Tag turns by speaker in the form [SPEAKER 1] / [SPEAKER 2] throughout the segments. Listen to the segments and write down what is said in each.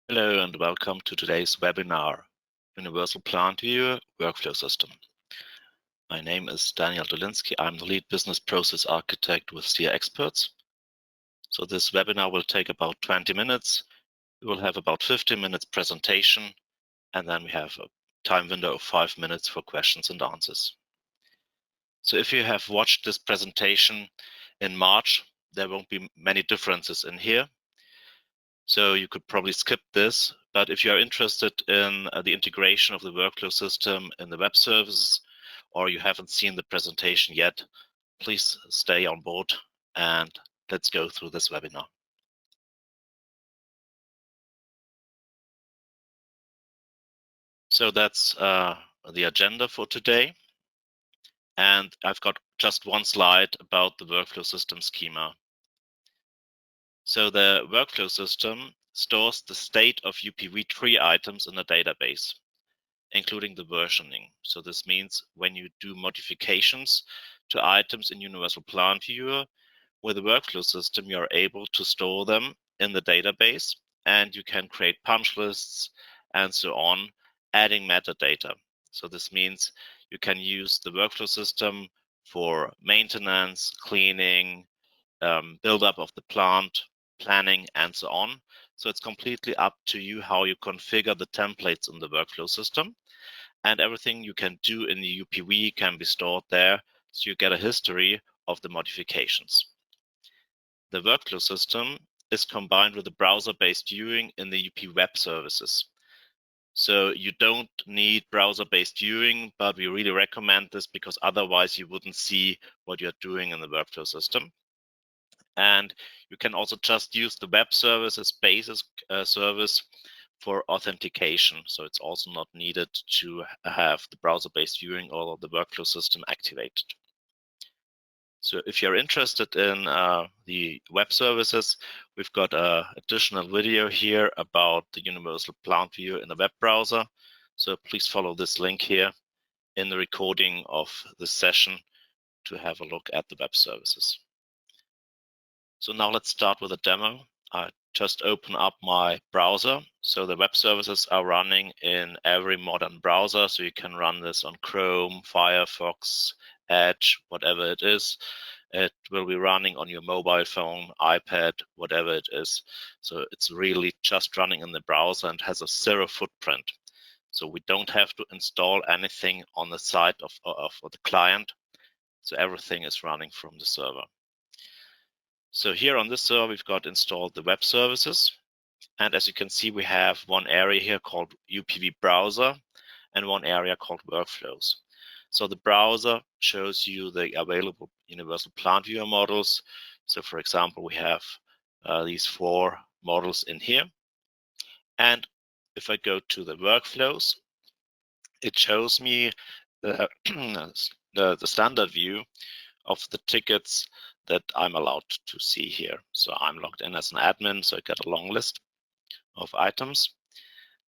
[SPEAKER 1] Hello and welcome to today's webinar, Universal Plant Viewer Workflow System. My name is Daniel Dolinsky. I'm the lead business process architect with SEER Experts. So this webinar will take about 20 minutes. We will have about 15 minutes presentation, and then we have a time window of 5 minutes for questions and answers. So if you have watched this presentation in March, there won't be many differences in here. So you could probably skip this, but if you are interested in the integration of the workflow system in the web services, or you haven't seen the presentation yet, please stay on board and let's go through this webinar. So that's the agenda for today. And I've got just one slide about the workflow system schema. So the workflow system stores the state of UPV tree items in a database, including the versioning. So this means when you do modifications to items in UniversalPlantViewer, with the workflow system, you're able to store them in the database, and you can create punch lists and so on, adding metadata. So this means you can use the workflow system for maintenance, cleaning, build-up of the plant, planning, and so on. So it's completely up to you how you configure the templates in the workflow system. And everything you can do in the UPV can be stored there, so you get a history of the modifications. The workflow system is combined with the browser-based viewing in the UP web services. So you don't need browser-based viewing, but we really recommend this because otherwise you wouldn't see what you're doing in the workflow system. And you can also just use the web service as basis service for authentication. So it's also not needed to have the browser-based viewing or the workflow system activated. So if you're interested in the web services, we've got an additional video here about the Universal Plant Viewer in the web browser. So please follow this link here in the recording of this session to have a look at the web services. So now let's start with a demo. I just open up my browser. So the web services are running in every modern browser. So you can run this on Chrome, Firefox, Edge, whatever it is. It will be running on your mobile phone, iPad, whatever it is. So it's really just running in the browser and has a zero footprint. So we don't have to install anything on the side of the client. So everything is running from the server. So here on this server, we've got installed the web services. And as you can see, we have one area here called UPV browser and one area called workflows. So the browser shows you the available Universal Plant Viewer models. So for example, we have these 4 models in here. And if I go to the workflows, it shows me the, the standard view of the tickets that I'm allowed to see here. So I'm logged in as an admin, so I get a long list of items.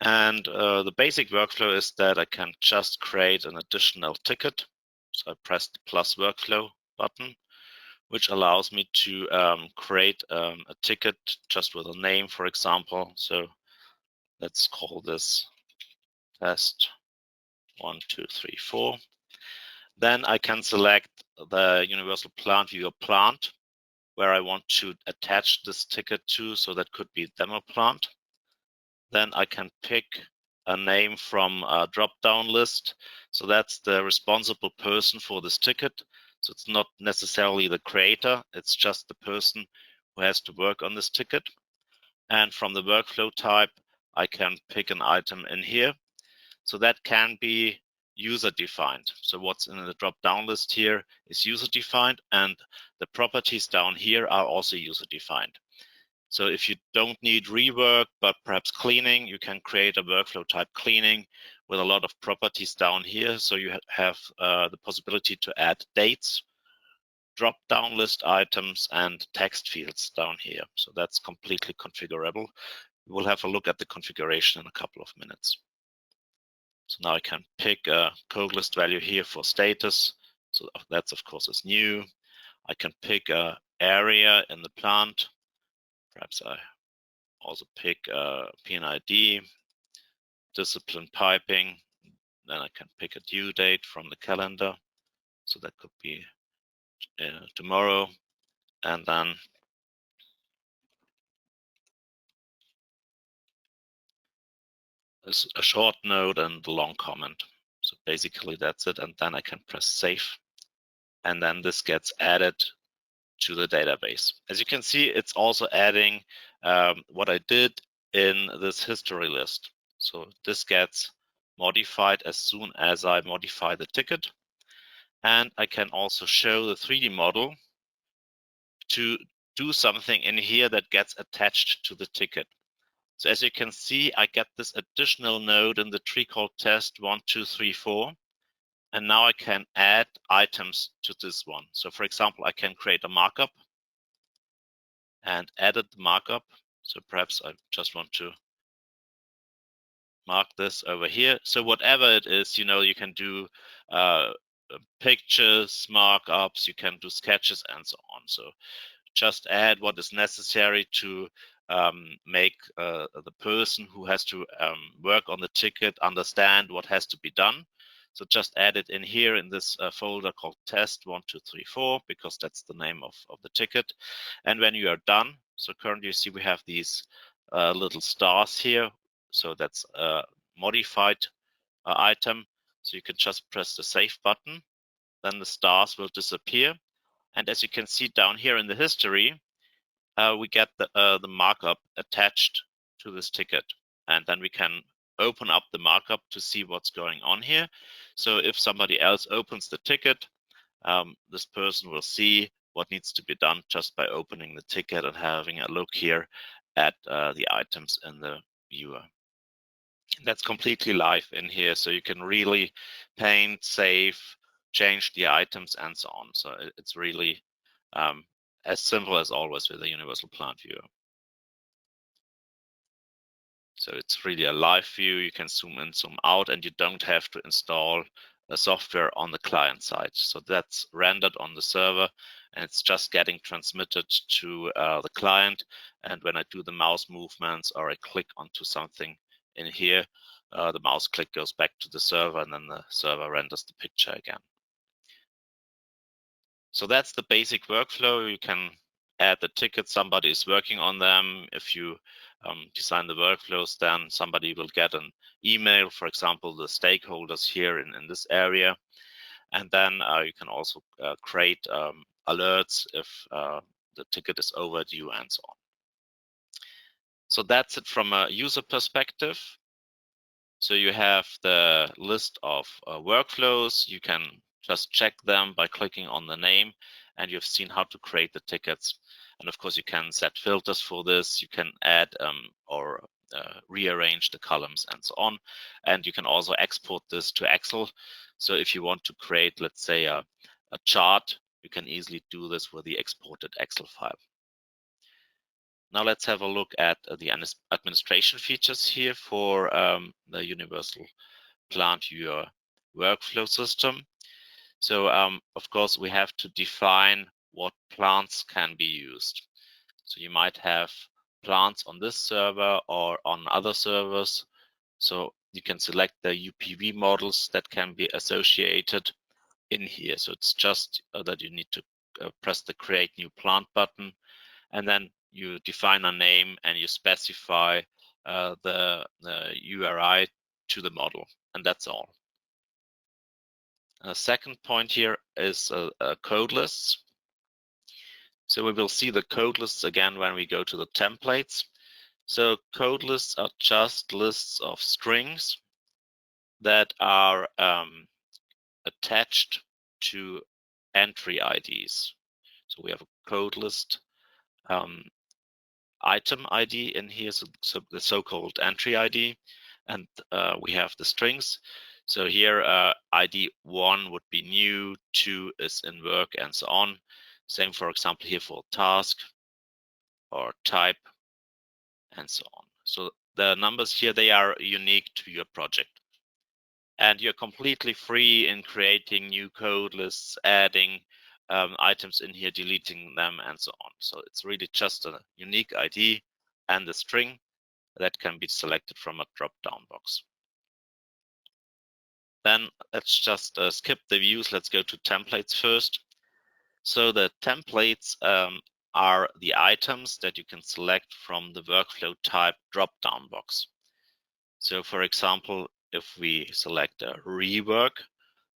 [SPEAKER 1] And the basic workflow is that I can just create an additional ticket. So I press the plus workflow button, which allows me to create a ticket just with a name, for example. So let's call this test 1, 2, 3, 4. Then I can select the Universal Plant Viewer plant where I want to attach this ticket to. So that could be demo plant. Then I can pick a name from a drop-down list. So that's the responsible person for this ticket. So it's not necessarily the creator, it's just the person who has to work on this ticket. And from the workflow type, I can pick an item in here. So that can be user-defined. So what's in the drop-down list here is user-defined, and the properties down here are also user-defined. So if you don't need rework, but perhaps cleaning, you can create a workflow type cleaning with a lot of properties down here. So you have the possibility to add dates, drop-down list items, and text fields down here. So that's completely configurable. We'll have a look at the configuration in a couple of minutes. So now I can pick a code list value here for status. So that's of course is new. I can pick a area in the plant. Perhaps I also pick PNID, discipline piping. Then I can pick a due date from the calendar. So that could be tomorrow. And then a short note and a long comment. So basically that's it. And then I can press save. And then this gets added to the database. As you can see, it's also adding what I did in this history list. So this gets modified as soon as I modify the ticket. And I can also show the 3D model to do something in here that gets attached to the ticket. So as you can see, I get this additional node in the tree called test 1, 2, 3, 4. And now I can add items to this one. So for example, I can create a markup and edit the markup. So perhaps I just want to mark this over here. So whatever it is, you can do pictures, markups, you can do sketches and so on. So just add what is necessary to make the person who has to work on the ticket understand what has to be done. So just add it in here in this folder called test 1, 2, 3, 4, because that's the name of the ticket. And when you are done, so currently you see we have these little stars here. So that's a modified item. So you can just press the save button, then the stars will disappear. And as you can see down here in the history, we get the markup attached to this ticket. And then we can open up the markup to see what's going on here. So if somebody else opens the ticket, this person will see what needs to be done just by opening the ticket and having a look here at the items in the viewer. That's completely live in here, so you can really paint, save, change the items and so on. So it's really as simple as always with the Universal Plant Viewer. So it's really a live view. You can zoom in, zoom out, and you don't have to install the software on the client side. So that's rendered on the server, and it's just getting transmitted to the client. And when I do the mouse movements or I click onto something in here, the mouse click goes back to the server, and then the server renders the picture again. So that's the basic workflow. You can add the tickets, somebody is working on them. If you design the workflows, then somebody will get an email, for example, the stakeholders here in this area. And then you can also create alerts if the ticket is overdue and so on. So that's it from a user perspective. So you have the list of workflows. You can just check them by clicking on the name, and you've seen how to create the tickets. And of course, you can set filters for this. You can add or rearrange the columns and so on. And you can also export this to Excel. So if you want to create, let's say, a chart, you can easily do this with the exported Excel file. Now let's have a look at the administration features here for the Universal PlantViewer workflow system. So of course, we have to define what plants can be used. So you might have plants on this server or on other servers. So you can select the UPV models that can be associated in here. So it's just that you need to press the Create New Plant button, and then you define a name and you specify the URI to the model, and that's all. A second point here is code lists. So we will see the code lists again when we go to the templates. So code lists are just lists of strings that are attached to entry IDs. So we have a code list item ID in here, so the so-called entry ID, and we have the strings. So here ID 1 would be new, 2 is in work, and so on. Same, for example, here for task or type and so on. So the numbers here, they are unique to your project. And you're completely free in creating new code lists, adding items in here, deleting them, and so on. So it's really just a unique ID and the string that can be selected from a drop-down box. Then let's just skip the views. Let's go to templates first. So the templates are the items that you can select from the workflow type drop-down box. So for example, if we select a rework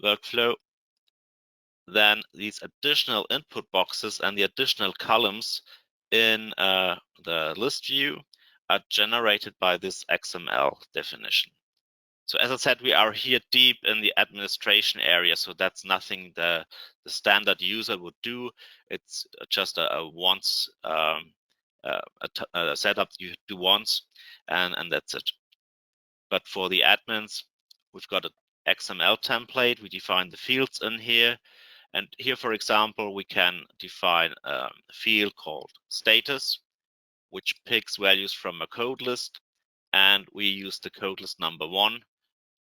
[SPEAKER 1] workflow, then these additional input boxes and the additional columns in the list view are generated by this XML definition. So as I said, we are here deep in the administration area, so that's nothing the standard user would do. It's just a once a setup you do once, and that's it. But for the admins, we've got an XML template. We define the fields in here. And here, for example, we can define a field called status, which picks values from a code list. And we use the code list number 1,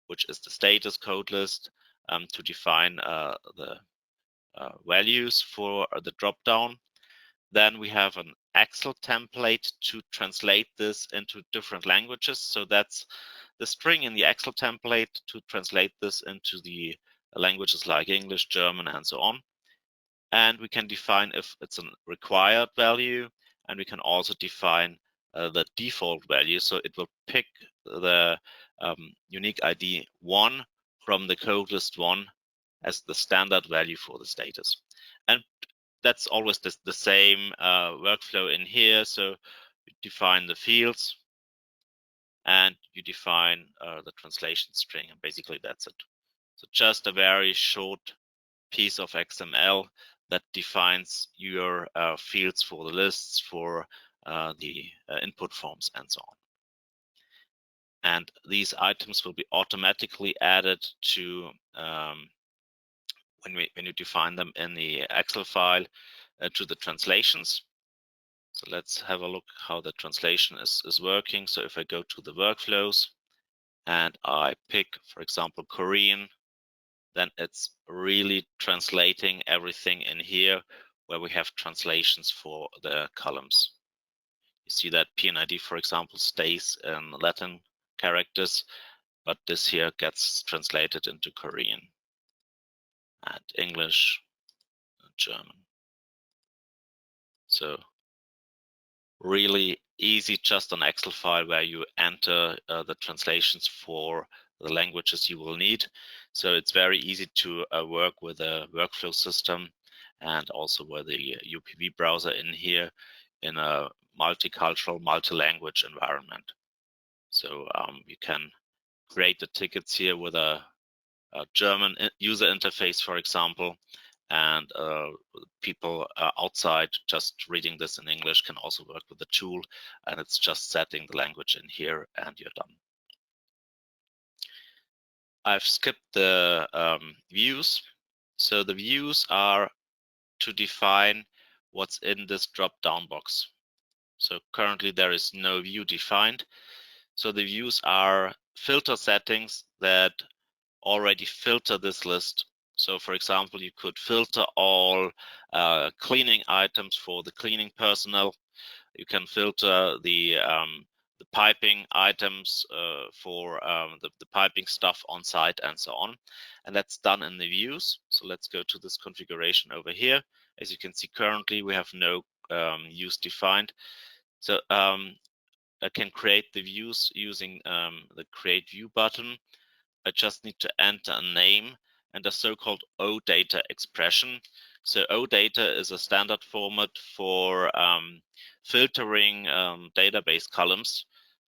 [SPEAKER 1] which is the status code list, to define the values for the dropdown. Then we have an Excel template to translate this into different languages. So that's the string in the Excel template to translate this into the languages like English, German, and so on. And we can define if it's a required value, and we can also define the default value. So it will pick the unique ID 1 from the code list 1 as the standard value for the status. And that's always the same workflow in here. So you define the fields and you define the translation string, and basically that's it. So just a very short piece of XML that defines your fields for the lists, for the input forms, and so on. And these items will be automatically added to when you define them in the Excel file to the translations. So let's have a look how the translation is working. So if I go to the workflows and I pick, for example, Korean, then it's really translating everything in here where we have translations for the columns. You see that PNID, for example, stays in Latin characters, but this here gets translated into Korean and English and German. So really easy, just an Excel file where you enter the translations for the languages you will need. So it's very easy to work with a workflow system and also with the UPV browser in here in a multicultural, multi-language environment. So you can create the tickets here with a German user interface, for example, and people outside just reading this in English can also work with the tool, and it's just setting the language in here and you're done. I've skipped the views. So the views are to define what's in this drop-down box. So currently there is no view defined. So the views are filter settings that already filter this list. So for example, you could filter all cleaning items for the cleaning personnel. You can filter the piping items for the piping stuff on site and so on. And that's done in the views. So let's go to this configuration over here. As you can see, currently we have no views defined. So I can create the views using the create view button. I just need to enter a name and a so-called OData expression. So OData is a standard format for filtering database columns.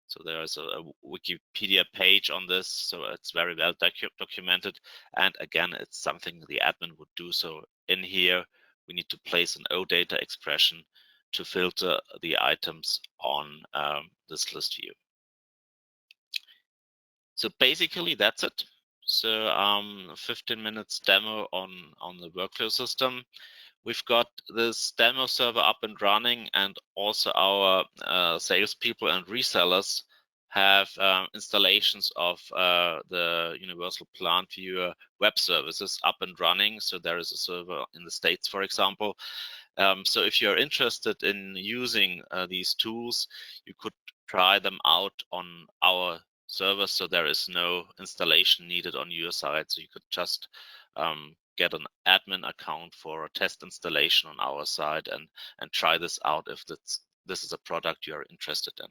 [SPEAKER 1] So there is a Wikipedia page on this, so it's very well documented. And again, it's something the admin would do. So in here, we need to place an OData expression to filter the items on this list view. So basically that's it. So 15 minutes demo on the workflow system. We've got this demo server up and running, and also our salespeople and resellers have installations of the UniversalPlantViewer web services up and running. So there is a server in the States, for example, So if you're interested in using these tools, you could try them out on our server. So there is no installation needed on your side. So you could just get an admin account for a test installation on our side and try this out if this is a product you're interested in.